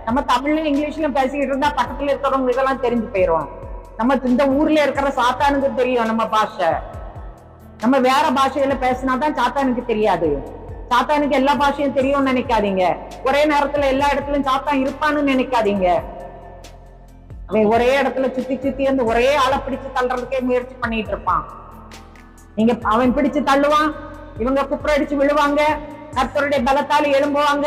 நம்ம தமிழ்லயும் இங்கிலீஷ்லயும் பேசிக்கிட்டு இருந்தா பக்கத்துல இருக்கிறவங்களுக்கு எல்லாம் தெரிஞ்சு போயிரும். நம்ம இந்த ஊர்ல இருக்கிற சாத்தானுக்கு தெரியும் நம்ம பாஷை. நம்ம வேற பாஷையில பேசினாதான் சாத்தானுக்கு தெரியாது. சாத்தானுக்கு எல்லா பாஷையும் தெரியும்னு நினைக்காதீங்க. ஒரே நேரத்துல எல்லா இடத்துலயும் சாத்தான் இருப்பான்னு நினைக்காதீங்க. அவன் ஒரே இடத்துல சுத்தி சுத்தி அந்த ஒரே ஆளை பிடிச்சு தள்ளுறதுக்கே முயற்சி பண்ணிட்டு இருப்பான். நீங்க அவன் பிடிச்சு தள்ளுவான், இவங்க குப்புற அடிச்சு விழுவாங்க, கர்த்தருடைய பலத்தால எழும்புவாங்க,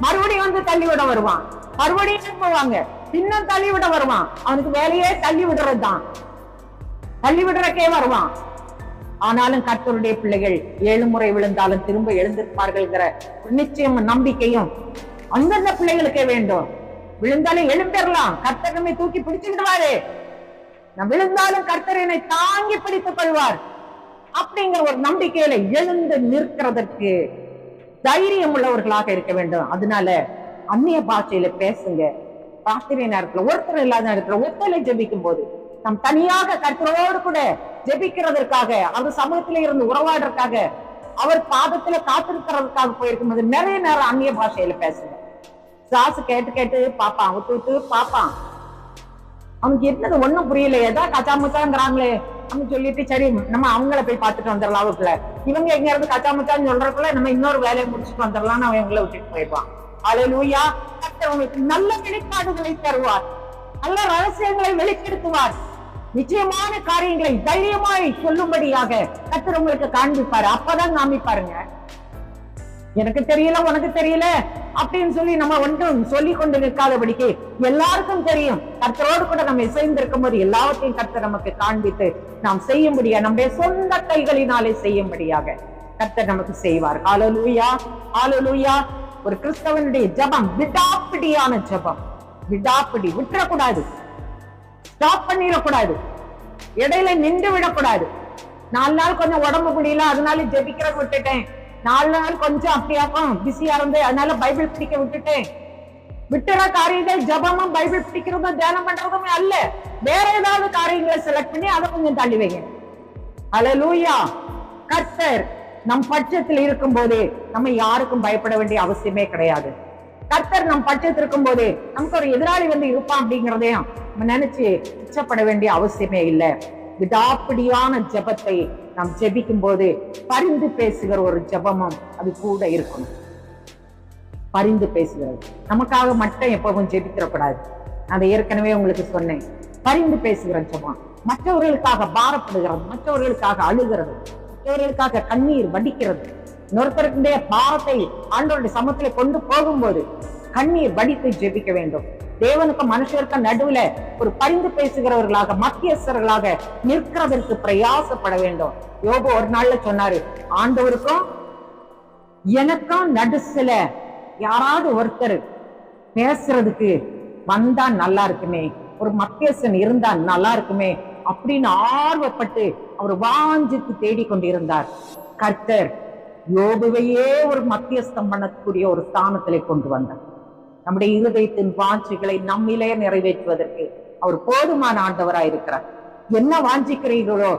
மறுபடியும் வந்து தள்ளி விட வருவான், மறுபடியும் எழும்புவாங்க, இன்னும் தள்ளி விட வருவான். அவனுக்கு வேலையே தள்ளி விடுறதுதான், தள்ளி விடுறக்கே வருவான். ஆனாலும் கர்த்தருடைய பிள்ளைகள் 7 முறை விழுந்தாலும் திரும்ப எழுந்திருப்பார்கள்ங்கிற நிச்சயம் நம்பிக்கையும் அந்தந்த பிள்ளைகளுக்கே வேண்டும். விழுந்தாலும் எழும்பிடலாம், கர்த்தர் நம்மை தூக்கி பிடிச்சுடுவாரு, நான் விழுந்தாலும் கர்த்தர் என்னை தாங்கி பிடித்துக் கொள்வார் அப்படிங்கிற ஒரு நம்பிக்கையில எழுந்து நிற்கிறதற்கு தைரியம் உள்ளவர்களாக இருக்க வேண்டும். அதனால அந்நிய பாஷையில பேசுங்க. ராத்திரி நேரத்துல ஒருத்தர் இல்லாத நேரத்துல ஒத்தலை ஜெபிக்கும் போது நம் தனியாக கர்த்தரோடு கூட ஜெபிக்கிறதற்காக, அவர் சமூகத்தில இருந்து உறவாடுறதுக்காக, அவர் பாதத்துல காத்திருக்கிறதுக்காக போயிருக்கும் போது நிறைய நேரம் அந்நிய பாஷையில பேசுங்க. சாசு கேட்டு கேட்டு பாப்பான், விட்டு பாப்பான், அவனுக்கு என்னது ஒண்ணும் புரியல, ஏதோ கச்சாமுச்சாங்கிறாங்களே அப்படின்னு சொல்லிட்டு சரி நம்ம அவங்கள போய் பார்த்துட்டு வந்துடலாம். அவருக்குள்ள இவங்க எங்க இருந்து கச்சாமுச்சான்னு சொல்றதுக்குள்ள நம்ம இன்னொரு வேலையை முடிச்சுட்டு வந்துடலாம்னு அவன் இவங்களை விட்டுட்டு போயிடுவான். அல்லேலூயா. கர்த்தர் உங்களுக்கு நல்ல வெளிப்பாடுகளை தருவார், நல்ல ரகசியங்களை வெளிப்படுத்துவார், நிச்சயமான காரியங்களை தைரியமாய் சொல்லும்படியாக கர்த்தர் உங்களுக்கு காண்பிப்பாரு. அப்பதான் காமிப்பாருங்க. எனக்கு தெரியல உனக்கு தெரியல அப்படின்னு சொல்லி நம்ம ஒன்றும் சொல்லி கொண்டு நிற்காதபடிக்கு எல்லாருக்கும் தெரியும். கர்த்தரோடு கூட நம்ம இசைந்திருக்கும் போது எல்லாவற்றையும் கர்த்தர் நமக்கு காண்பித்து நாம் செய்யும்படியா, நம்முடைய சொந்த கைகளினாலே செய்யும்படியாக கர்த்தர் நமக்கு செய்வார். ஹல்லேலூயா, ஹல்லேலூயா. ஒரு கிறிஸ்தவனுடைய ஜெபம் விடாப்பிடியான ஜெபம், விடாப்பிடி, விட்டுறக்கூடாது, ஸ்டாப் பண்ணிடக்கூடாது, இடையில நின்று விடக்கூடாது. 4 நாள் கொஞ்சம் உடம்பு முடியல அதனால ஜெபிக்கிறத விட்டுட்டேன், 4 நாள் கொஞ்சம் அப்படியாக்கும் பிஸியா இருந்து அதனால பைபிள் பிடிக்க விட்டுட்டேன். விட்டுற காரியத்தை ஜபமும் பைபிள் பிடிக்கிறதும் தியானம் பண்றதுமே அல்ல, வேற ஏதாவது காரியங்களை செலக்ட் பண்ணி அதை கொஞ்சம் தள்ளி வைங்க. அல்லேலூயா. கர்த்தர் நம் பட்சத்தில் இருக்கும் போது நம்ம யாருக்கும் பயப்பட வேண்டிய அவசியமே கிடையாது. கர்த்தர் நம் பட்சத்தில் இருக்கும் போது நமக்கு ஒரு எதிராளி வந்து இருப்பான் அப்படிங்கிறதையும் நம்ம நினைச்சு இச்சப்பட வேண்டிய அவசியமே இல்லை. விடாப்பிடியான ஜபத்தை நாம் ஜெபிக்கும் போது பரிந்து பேசுகிற ஒரு ஜபமும் அது கூட இருக்கணும். பரிந்து பேசுகிறது, நமக்காக மட்டும் எப்பவும் ஜெபிக்கிறக்கூடாது. அதை ஏற்கனவே உங்களுக்கு சொன்னேன். பரிந்து பேசுகிற ஜபம், மற்றவர்களுக்காக பாரப்படுகிறது, மற்றவர்களுக்காக அழுகிறது, மற்றவர்களுக்காக கண்ணீர் வடிக்கிறது. இன்னொருத்தருடைய பாரத்தை ஆண்டவருடைய சமூகத்திலே கொண்டு போகும்போது கண்ணீர் வடித்து ஜெபிக்க வேண்டும். தேவனுக்கு மனுஷருக்கு நடுவுல ஒரு பரிந்து பேசுகிறவர்களாக, மத்தியஸ்தர்களாக நிற்கிறதற்கு பிரயாசப்பட வேண்டும். யோபு ஒரு நாள்ல சொன்னாரு, ஆண்டவருக்கும் எனக்கும் நடுசுல யாராவது ஒருத்தர் பேசுறதுக்கு வந்தா நல்லா இருக்குமே, ஒரு மத்தியஸ்தன் இருந்தா நல்லா இருக்குமே அப்படின்னு ஆர்வப்பட்டு அவர் வாஞ்சித்து தேடிக்கொண்டிருந்தார். கர்த்தர் யோபுவையே ஒரு மத்தியஸ்தம் பண்ணக்கூடிய ஒரு ஸ்தானத்திலே கொண்டு வந்தார். நம்முடைய இருதயத்தின் வாஞ்சிகளை நம்மிலே நிறைவேற்றுவதற்கு அவர் போதுமான ஆண்டவராயிருக்கிறார். என்ன வாஞ்சிக்கிறீர்களோ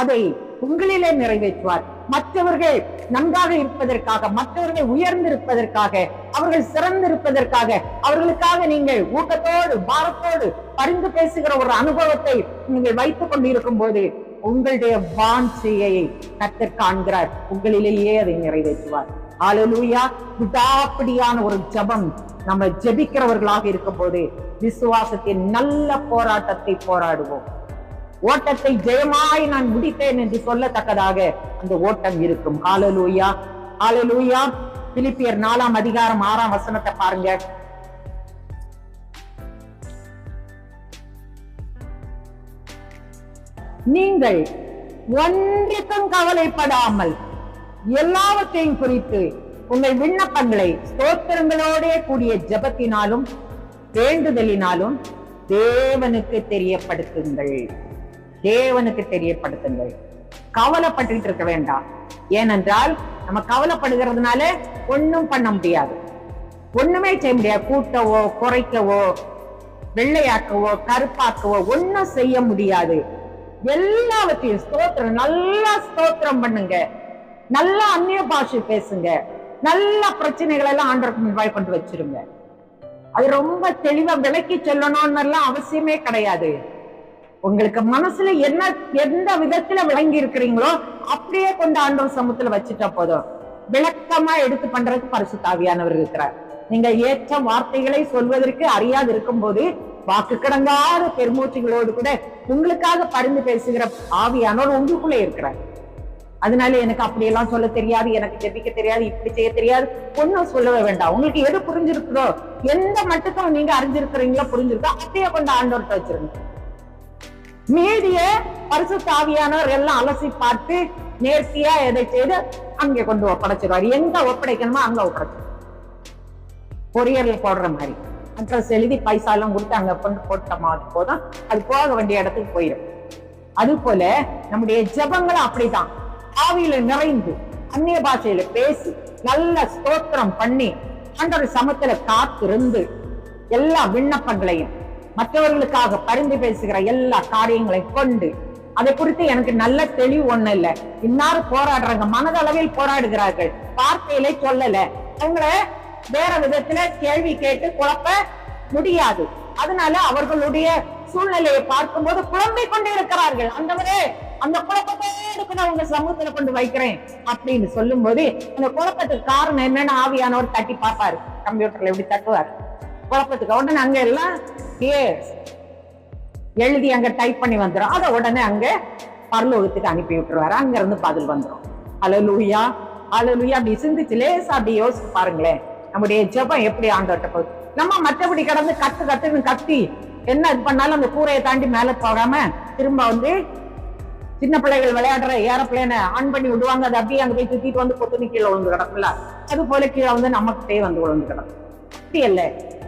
அதை உங்களிலே நிறைவேற்றுவார். மற்றவர்கள் நன்றாக இருப்பதற்காக, மற்றவர்கள் உயர்ந்திருப்பதற்காக, அவர்கள் சிறந்திருப்பதற்காக, அவர்களுக்காக நீங்கள் ஊக்கத்தோடு பாரத்தோடு பரிந்து பேசுகிற ஒரு அனுபவத்தை நீங்கள் வைத்துக் கொண்டிருக்கும் போது உங்களுடைய வாஞ்சையை கர்த்தர் காண்கிறார், உங்களிலேயே அதை நிறைவேற்றுவார். அல்லேலூயா. விடாப்பிடியான ஒரு ஜபம் நம்ம ஜெபிக்கிறவர்களாக இருக்கும் போது விசுவாசத்தின் நல்ல போராட்டத்தை போராடுவோம். ஓட்டத்தை ஜெயமாய் நான் முடித்தேன் என்று சொல்லத்தக்கதாக அந்த ஓட்டம் இருக்கும். ஹல்லேலூயா, ஹல்லேலூயா. பிலிப்பியர் 4ஆம் அதிகாரம் 6ஆம் வசனத்தை பாருங்க. நீங்கள் ஒன்றுக்கும் கவலைப்படாமல் எல்லாவற்றையும் குறித்து உங்கள் விண்ணப்பங்களை ஸ்தோத்திரங்களோட கூடிய ஜெபத்தினாலும் வேண்டுதலினாலும் தேவனுக்கு தெரியப்படுத்துங்கள். தேவனுக்கு தெரியப்படுத்துங்கள். கவலைப்பட்டு இருக்க வேண்டாம். ஏனென்றால் நம்ம கவலைப்படுகிறதுனால ஒண்ணும் பண்ண முடியாது, ஒண்ணுமே செய்ய முடியாது. கூட்டவோ குறைக்கவோ வெள்ளையாக்கவோ கருப்பாக்கவோ ஒன்னும் செய்ய முடியாது. எல்லாவற்றையும் ஸ்தோத்திரம், நல்லா ஸ்தோத்திரம் பண்ணுங்க, நல்லா அந்நிய பாஷை பேசுங்க, நல்ல பிரச்சனைகள் எல்லாம் ஆண்டவருக்கு முன்பாய் கொண்டு வச்சிருங்க. அது ரொம்ப தெளிவா விளக்கி சொல்லணும்னு அவசியமே கிடையாது. உங்களுக்கு மனசுல என்ன எந்த விதத்துல விளங்கி இருக்கிறீங்களோ அப்படியே கொண்டு ஆண்டவர் சமூகத்துல வச்சுட்டா போதும். விளக்கமா எடுத்து பண்றதுக்கு பரிசுத்த ஆவியானவர் இருக்கிறார். நீங்க ஏற்ற வார்த்தைகளை சொல்வதற்கு அறியாது இருக்கும் போது வாக்கு கடங்காத பெருமூச்சுகளோடு கூட உங்களுக்காக பரிந்து பேசுகிற ஆவியானவர் உங்களுக்குள்ளே இருக்கிறார். அதனால எனக்கு அப்படியெல்லாம் சொல்ல தெரியாது, எனக்கு ஜெபிக்க தெரியாது, இப்படி செய்ய தெரியாது, ஒன்னும் சொல்லவே வேண்டாம். உங்களுக்கு எது புரிஞ்சிருக்கிறோ, எந்த மட்டுக்கும் நீங்க அறிஞ்சிருக்கிறீங்களோ புரிஞ்சிருக்கோ அப்படியே கொண்டு ஆண்டவர்கிட்ட வச்சிருங்க. மீதிய பரிசுத்த ஆவியானவர் எல்லாம் அலசி பார்த்து நேர்த்தியா எதை செய்து அங்கே கொண்டு ஒப்படைச்சிருவார். எங்க ஒப்படைக்கணுமோ அங்க ஒப்படைச்சிருவார். கொரியர்ல போடுற மாதிரி அட்ரஸ் எழுதி பைசா எல்லாம் கொடுத்து அங்க கொண்டு போட்ட மாதிரி போதும், அது போக வேண்டிய இடத்துக்கு போயிடும். அது போல நம்முடைய ஜெபங்களும் அப்படிதான். ஆவியில நிறைந்து அந்நிய பாஷையில பேசி நல்ல ஸ்தோத்திரம் பண்ணி ஆண்டவர் சமத்துல காத்திருந்து எல்லா விண்ணப்பங்களையும் மற்றவர்களுக்காக பரிந்து பேசுகிற எல்லா காரியங்களையும் கொண்டு, அதை குறித்து எனக்கு நல்ல தெளிவு ஒண்ணு இல்ல, இன்னாரும் போராடுறாங்க, மனதளவில் போராடுகிறார்கள், வார்த்தையில சொல்லல, அவங்கள வேற விதத்துல கேள்வி கேட்டு குழப்ப முடியாது. அதனால அவர்களுடைய சூழ்நிலையை பார்க்கும்போது குழம்பிக் கொண்டு இருக்கிறார்கள். ஆண்டவரே, அந்த குழப்பத்தை நான் உங்க சமூகத்துல கொண்டு வைக்கிறேன் அப்படின்னு சொல்லும் போது அந்த குழப்பத்துக்கு காரணம் என்னன்னு ஆவியானவர் தட்டி பார்ப்பாரு. கம்ப்யூட்டர்ல எப்படி தட்டுவார் குழப்பத்துக்கு. உடனே அங்க எல்லாம் எழுதி அங்க டைப் பண்ணி வந்துடும். அதை உடனே அங்க பரலோகத்துக்கு அனுப்பி விட்டுருவாரு. அங்க இருந்து பதில் வந்துடும். அல்லேலூயா, அல்லேலூயா. அப்படி சிந்திச்சு லேசா அப்படி யோசிச்சு பாருங்களேன், நம்முடைய ஜெபம் எப்படி ஆண்டவர்ட்ட போகுது. நம்ம மற்றபடி கடந்து கத்துன்னு கத்தி என்ன இது பண்ணாலும் அந்த கூரையை தாண்டி மேல போகாம திரும்ப வந்து சின்ன பிள்ளைகள் விளையாடுற ஏரோப்ளேனை ஆன் பண்ணி விடுவாங்க, அது அப்படியே அங்க போய் சுத்திட்டு வந்து பொத்துன்னு கீழே விழுந்து கிடக்கும்ல, அது போல கீழே வந்து நமக்கிட்டே வந்து விழுந்து கிடக்கும். அப்படி இல்ல,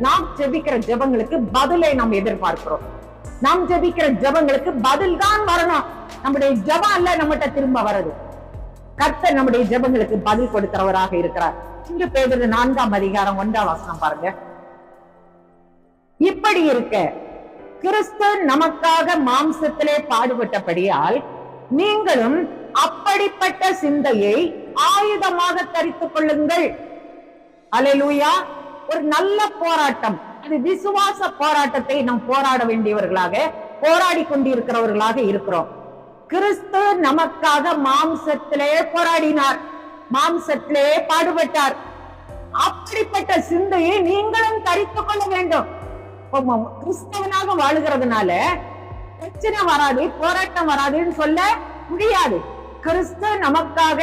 நாம் ஜெபிக்கிற ஜெபங்களுக்கு பதிலை நாம் எதிர்பார்க்கிறோம். நாம் ஜெபிக்கிற ஜெபங்களுக்கு பதில் தான் வரணும். நம்முடைய ஜெபம் அல்ல நம்மகிட்ட திரும்ப வருது. கர்த்தர் நம்முடைய ஜெபங்களுக்கு பதில் கொடுக்கிறவராக இருக்கிறார். இங்கு பேதுரு 4ஆம் அதிகாரம் 1ஆம் வசனம் பாருங்க. இப்படி இருக்க கிறிஸ்து நமக்காக மாம்சத்திலே பாடுபட்டபடியால் நீங்களும் அப்படிப்பட்ட சிந்தையை ஆயுதமாக தரித்துக் கொள்ளுங்கள். அல்லேலூயா. ஒரு நல்ல போராட்டம், அது விசுவாச போராட்டத்தை நாம் போராட வேண்டியவர்களாக போராடி கொண்டிருக்கிறவர்களாக இருக்கிறோம். கிறிஸ்து நமக்காக மாம்சத்திலே போராடினார், மாம்சத்திலே பாடுபட்டார். அப்படிப்பட்ட சிந்தையை நீங்களும் தரித்துக் கொள்ள வேண்டும். கிறிஸ்தவனாக வாழுகிறதுனால பிரச்சனை வராது, போராட்டம் வராதுன்னு சொல்ல முடியாது. கிறிஸ்து நமக்காக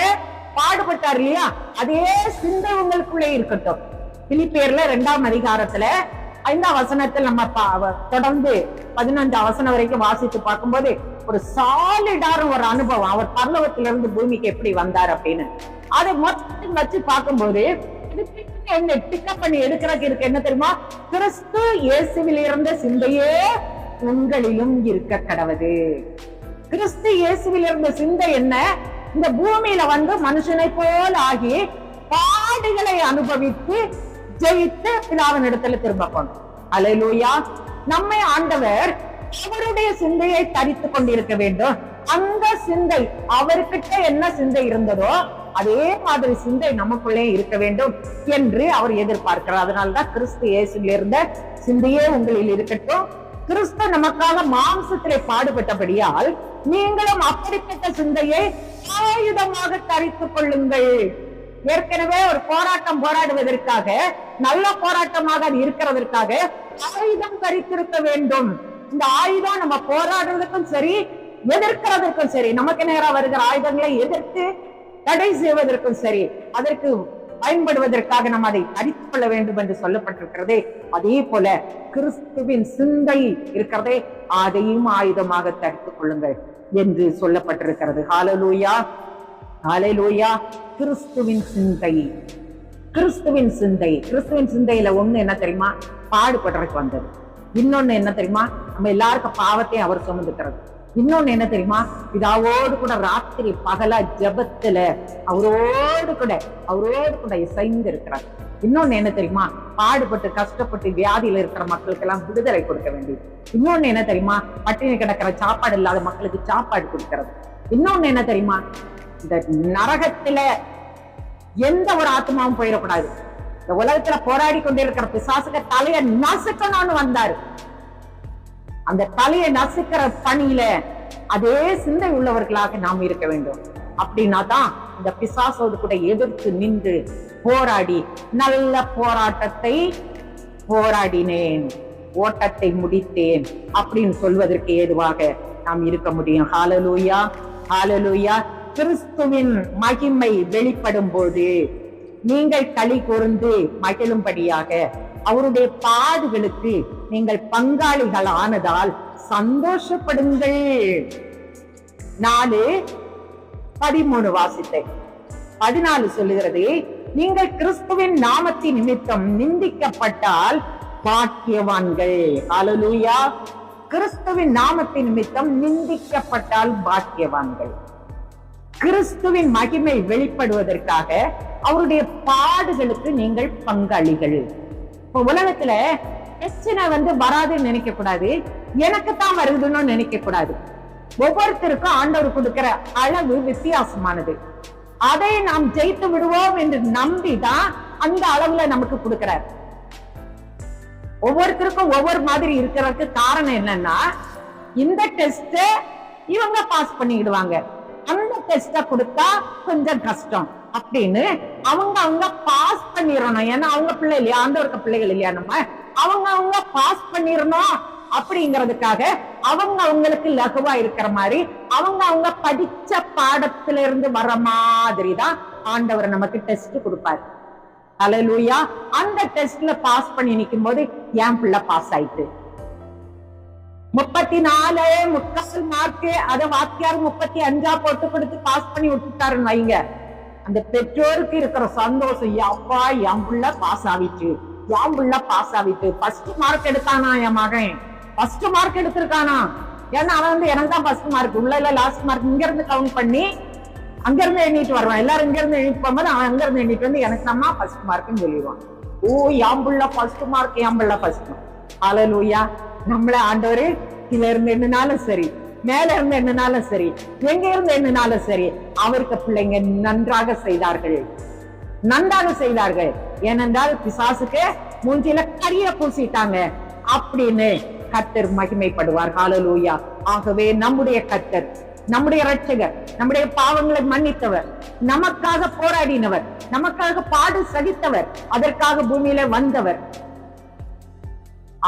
பாடுபட்டார் இல்லையா, அதே சிந்தை உங்களுக்குள்ளே இருக்கட்டும். பிலிப்பியர்ல 2ஆம் அதிகாரத்துல 5ஆம் வசனத்தில் நம்ம தொடர்ந்து 15ஆம் வசனம் வரைக்கும் வாசித்து பார்க்கும்போது ஒரு சாலிடான ஒரு அனுபவம், அவர் பரலோகத்திலிருந்து பூமிக்கு எப்படி வந்தார் அப்படின்னு அதை மொத்தம் வச்சு பார்க்கும்போது என்ன பிக்கப் பண்ணி எடுக்கிறதுக்கு இருக்கு என்ன தெரியுமா, கிறிஸ்து இயேசுவில் இருந்த சிந்தையே உங்களிலும் இருக்க கடவுது. கிறிஸ்து இயேசுவில் இருந்த சிந்தை என்ன, இந்த பூமியில வந்து மனுஷனை போல ஆகி பாடுகளை அனுபவித்து ஜெயித்து பிதாவின் இடத்துல திரும்ப போனோம். அல்லேலூயா. நம்மை ஆண்டவர் அவருடைய சிந்தையை தரித்துக் கொண்டிருக்க வேண்டும். அந்த சிந்தை அவர்கிட்ட என்ன சிந்தை இருந்ததோ அதே மாதிரி சிந்தை நமக்குள்ளே இருக்க வேண்டும் என்று அவர் எதிர்பார்க்கிறார். அதனால்தான் கிறிஸ்து இயேசுவில் இருந்த சிந்தையே உங்களில் இருக்கட்டும். கிறிஸ்து நமக்காக மாம்சத்திலே பாடுபட்டபடியால் நீங்களும் அப்படிப்பட்ட சிந்தையை ஆயுதமாக தரித்துக் கொள்ளுங்கள். ஏற்கனவே ஒரு போராட்டம் போராடுவதற்காக, நல்ல போராட்டமாக அது இருக்கிறதற்காக ஆயுதம் தரித்திருக்க வேண்டும். இந்த ஆயுதம் நம்ம போராடுறதுக்கும் சரி, எதிர்க்கிறதுக்கும் சரி, நமக்கு நேரா வருகிற ஆயுதங்களை எதிர்த்து தடை செய்வதற்கும் சரி, அதற்கு பயன்படுவதற்காக நம்ம அதை தரித்துக் கொள்ள வேண்டும் என்று சொல்லப்பட்டிருக்கிறதே, அதே போல கிறிஸ்துவின் சிந்தை இருக்கிறதே, அதையும் ஆயுதமாக தரித்துக் கொள்ளுங்கள் என்று சொல்லப்பட்டிருக்கிறது. ஹல்லேலூயா, ஹல்லேலூயா. கிறிஸ்துவின் சிந்தை, கிறிஸ்துவின் சிந்தை. கிறிஸ்துவின் சிந்தையில ஒண்ணு என்ன தெரியுமா, பாடுபடுறதுக்கு வந்தது. இன்னொன்னு என்ன தெரியுமா, நம்ம எல்லாருக்கும் பாவத்தை அவர் சுமந்துக்கிறது. இன்னொன்னு என்ன தெரியுமா, பிதாவோடு கூட ராத்திரி பகலா ஜெபத்துல அவரோடு கூட இசைந்து இருக்கிறார். இன்னொன்னு என்ன தெரியுமா, பாடுபட்டு கஷ்டப்பட்டு வியாதியில இருக்கிற மக்களுக்கு எல்லாம் விடுதலை கொடுக்க வேண்டியது. இன்னொன்னு என்ன தெரியுமா, பட்டினி கிடக்கிற சாப்பாடு இல்லாத மக்களுக்கு சாப்பாடு கொடுக்கிறது. இன்னொன்னு என்ன தெரியுமா, இந்த நரகத்துல எந்த ஒரு ஆத்மாவும் போயிடக்கூடாது. இந்த உலகத்துல போராடி கொண்டிருக்கிற பிசாசுக்கு தலையை நசுக்கணும்னு வந்தாரு. அந்த தலையை நசுக்கிற பணியில அதே சிந்தை உள்ளவர்களாக நாம் இருக்க வேண்டும். அப்படின்னா தான் இந்த பிசாசோடு கூட எதிர்த்து நின்று போராடி நல்ல போராட்டத்தை போராடினேன் ஓட்டத்தை முடித்தேன் அப்படின்னு சொல்வதற்கு ஏதுவாக நாம் இருக்க முடியும். ஹல்லேலூயா, ஹல்லேலூயா. கிறிஸ்துவின் மகிமை வெளிப்படும் போது நீங்கள் களி கூர்ந்து மகிழும்படியாக அவருடைய பாடுகளுக்கு நீங்கள் பங்காளிகள் ஆனதால் சந்தோஷப்படுங்கள். 4:13 வாசித்தேன். 14 சொல்லுகிறது, நீங்கள் கிறிஸ்துவின் நாமத்தின் நிமித்தம் நிந்திக்கப்பட்டால் பாக்கியவான்கள். ஹல்லேலூயா. கிறிஸ்துவின் நாமத்தின் நிமித்தம் நிந்திக்கப்பட்டால் பாக்கியவான்கள். கிறிஸ்துவின் மகிமை வெளிப்படுவதற்காக அவருடைய பாடுகளுக்கு நீங்கள் பங்காளிகள். இப்ப உலகத்துல பிரச்சனை வராதுன்னு நினைக்க கூடாது, எனக்கு தான் வருதுன்னு நினைக்க கூடாது. ஒவ்வொருத்தருக்கும் ஆண்டவர் கொடுக்கிற அளவு வித்தியாசமானது. அதை நாம் ஜெயித்து விடுவோம் என்று நம்பிதான் அந்த அளவுல நமக்கு கொடுக்கிறார். ஒவ்வொருத்தருக்கும் ஒவ்வொரு மாதிரி இருக்கிறதுக்கு காரணம் என்னன்னா, இந்த டெஸ்ட் இவங்க பாஸ் பண்ணிடுவாங்க, அந்த டெஸ்ட கொடுத்தா கொஞ்சம் கஷ்டம் அப்படின்னு அவங்க பாஸ் பண்ணிடணும். ஏன்னா அவங்க பிள்ளை இல்லையா, ஆண்டவருக்கு பிள்ளைகள் இல்லையா, நம்ம அவங்க பாஸ் பண்ணிடணும் அப்படிங்கிறதுக்காக அவங்களுக்கு லகுவா இருக்கிற மாதிரி அவங்க படிச்ச பாடத்துல இருந்து வர மாதிரி தான் ஆண்டவர் நமக்கு டெஸ்ட் கொடுப்பாரு. ஹல்லேலூயா. அந்த டெஸ்ட்ல பாஸ் பண்ணி நிற்கும் போது என் பிள்ளை பாஸ் ஆயிட்டு 34 மார்க்கு, அதை வாத்தியார் 35 போட்டு கொடுத்து பாஸ் பண்ணி விட்டுட்டாருன்னு வைங்க, அந்த பெற்றோருக்கு இருக்கிற சந்தோஷம், அப்பா என் பிள்ளை பாஸ் ஆவிட்டு, என் பிள்ளை பாஸ் ஆவிட்டு. ஃபர்ஸ்ட் மார்க் எடுத்தானா என் மகன், ஃபர்ஸ்ட் மார்க் எடுத்திருக்கானா, ஏன்னா அவன் எனக்கு தான் ஃபர்ஸ்ட் மார்க், உள்ள இல்ல லாஸ்ட் மார்க், இங்க இருந்து கவுண்ட் பண்ணி அங்க இருந்து எண்ணிட்டு வருவான். எல்லாரும் இங்க இருந்து எண்ணிட்டு போகும்போது அவன் அங்க இருந்து எண்ணிட்டு எனக்கு நம்ம ஃபர்ஸ்ட் மார்க்னு சொல்லிடுவான். ஓ என் பிள்ளை ஃபர்ஸ்ட் மார்க், என் பிள்ளை ஃபர்ஸ்ட் மார்க். ஹல்லேலூயா. நம்மள ஆண்டவரு கீழே இருந்து எண்ணினாலும் சரி, மேல இருந்து எண்ணினாலும் சரி, எங்க இருந்து எண்ணினாலும் சரி, அவருக்கு பிள்ளைங்க நன்றாக செய்தார்கள், நன்றாக செய்தார்கள். ஏனென்றால் பிசாசுக்கு மூஞ்சில கரிய பூசிட்டாங்க அப்படின்னு கர்த்தர் மகிமைப்படுவார். ஹல்லேலூயா. ஆகவே நம்முடைய கர்த்தர், நம்முடைய இரட்சகர், நம்முடைய பாவங்களை மன்னித்தவர், நமக்காக போராடினவர், நமக்காக பாடு சகித்தவர், அதற்காக பூமியில வந்தவர்,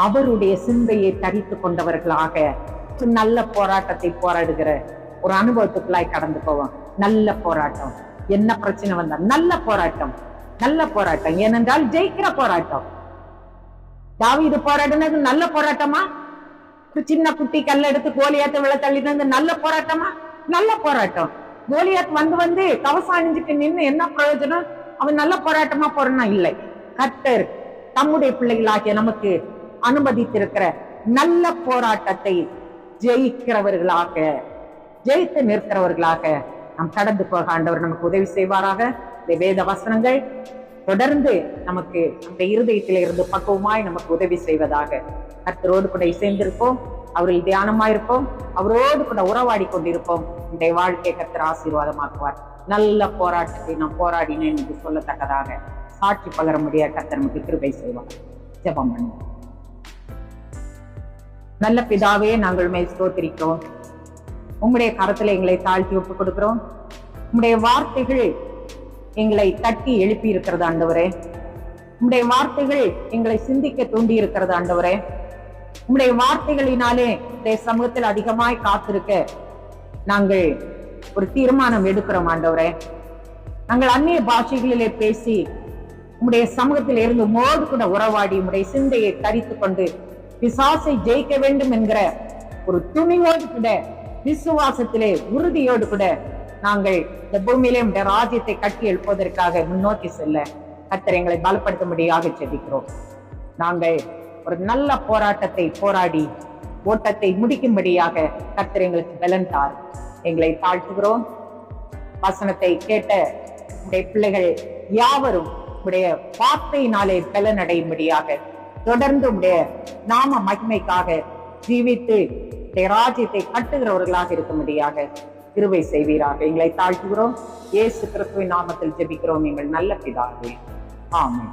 அவருடைய சிந்தையை தரித்துக் கொண்டவர்களாக நல்ல போராட்டத்தை போராடுகிற ஒரு அனுபவத்துக்குள்ளாய் கடந்து போவோம். நல்ல போராட்டம், என்ன பிரச்சனை வந்தா நல்ல போராட்டம், நல்ல போராட்டம். ஏனென்றால் ஜெயிக்கிற போராட்டம். தாவீது போராடினது நல்ல போராட்டமா? சின்ன குட்டி கல்ல எடுத்து கோலியாத்த விழ தள்ளினது நல்ல போராட்டமா? நல்ல போராட்டம். கோலியாத் வந்து கவசம் அணிஞ்சுட்டு நின்று என்ன பிரயோஜனம்? அவன் நல்ல போராட்டமா போறனா? இல்லை. கர்த்தர் தம்முடைய பிள்ளைகளாகிய நமக்கு அனுமதித்திருக்கிற நல்ல போராட்டத்தை ஜெயிக்கிறவர்களாக, ஜெயித்து நிற்கிறவர்களாக நாம் கடந்து போக ஆண்டவர் நமக்கு உதவி செய்வாராக. இந்த வேத வசனங்கள் தொடர்ந்து நமக்கு அந்த இருதயத்தில இருந்து பக்குவமாய் நமக்கு உதவி செய்வதாக. கர்த்தரோடு கூட இசைந்திருப்போம், அவரில் தியானமாயிருப்போம், அவரோடு கூட உறவாடி கொண்டிருப்போம். இந்த வாழ்க்கை கர்த்தர் ஆசீர்வாதமாக்குவார். நல்ல போராட்டத்தை நாம் போராடினேன் என்று சொல்லத்தக்கதாக சாட்சி பகர முடிய கர்த்தர் நமக்கு கிருபை செய்வார். ஜெபம் பண்ணுவோம். நல்ல பிதாவே, நாங்கள் உம்மை ஸ்தோத்திரிக்கிறோம். உம்முடைய கரத்துல எங்களை தாழ்த்தி ஒப்புக் கொடுக்கிறோம். உம்முடைய வார்த்தைகள் எங்களை தட்டி எழுப்பி இருக்கிறது ஆண்டவரே. உம்முடைய வார்த்தைகள் எங்களை சிந்திக்க தூண்டி இருக்கிறது ஆண்டவரே. உம்முடைய வார்த்தைகளினாலே இந்த சமூகத்தில் அதிகமாய் காத்திருக்க நாங்கள் ஒரு தீர்மானம் எடுக்கிறோம் ஆண்டவரே. நாங்கள் அந்நிய பாஷைகளிலே பேசி உம்முடைய சமூகத்தில் இருந்து உம்மோடு கூட உறவாடி உம்முடைய சிந்தையை தரித்துக் கொண்டு பிசாசை ஜெயிக்க வேண்டும் என்கிற ஒரு துணிவோடு கூட, விசுவாசத்திலே உறுதியோடு கூட நாங்கள் இந்த பூமியிலே உடைய ராஜ்யத்தை கட்டி எழுப்பதற்காக முன்னோக்கி செல்ல கர்த்தர் எங்களை பலப்படுத்தும்படியாக ஜெபிக்கிறோம். நாங்கள் ஒரு நல்ல போராட்டத்தை போராடி ஓட்டத்தை முடிக்கும்படியாக கர்த்தர் எங்களுக்கு பலன் தார். எங்களை தாழ்த்துகிறோம். வசனத்தை கேட்ட உடைய பிள்ளைகள் யாவரும் உடைய வார்த்தையினாலே பலன் அடையும்படியாக தொடர்ந்து உடைய நாம மகிமைக்காக ஜீவித்து ராஜ்யத்தை கட்டுகிறவர்களாக இருக்கும்படியாக கிருபை செய்வீராக. எங்களை தாழ்த்துகிறோம். இயேசு கிறிஸ்துவின் நாமத்தில் ஜெபிக்கிறோம் எங்கள் நல்ல பிதாவே. ஆமென்.